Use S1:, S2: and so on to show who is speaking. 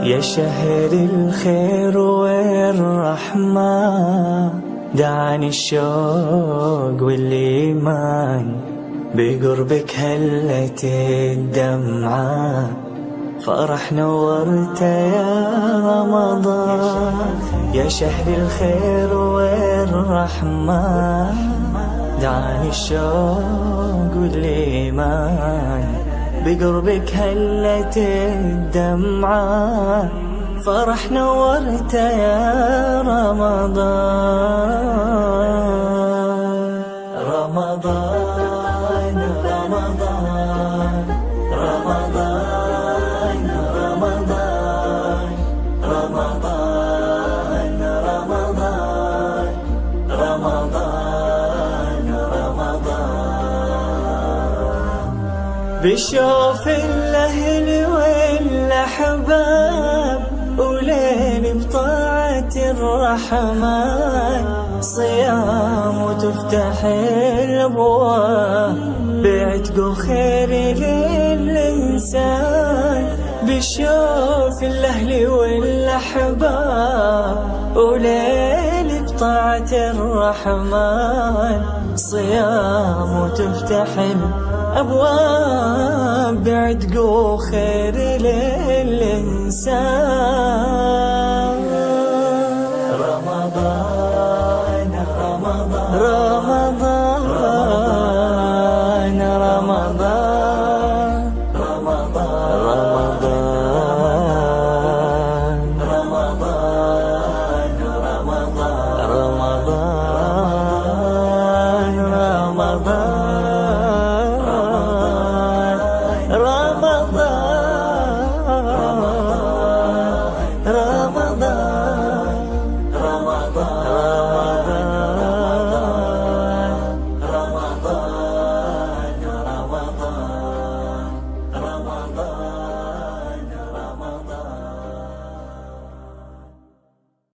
S1: يا شهر الخير والرحمة، دعاني الشوق والإيمان، بقربك هلت الدمعة، فرح نورت يا رمضان. يا شهر الخير والرحمة، دعاني الشوق والإيمان، بقربك هلت الدمعة، فرح نورت يا رمضان. رمضان رمضان رمضان رمضان رمضان رمضان رمضان رمضان. بشوف الأهل والأحباب، وليل بطاعة الرحمن، صيام وتفتح الأبواب، بعتق خير للإنسان. بشوف الأهل والأحباب، وليل بطاعة الرحمن، صيام وتفتح الأبواب، بعتق خير للإنسان.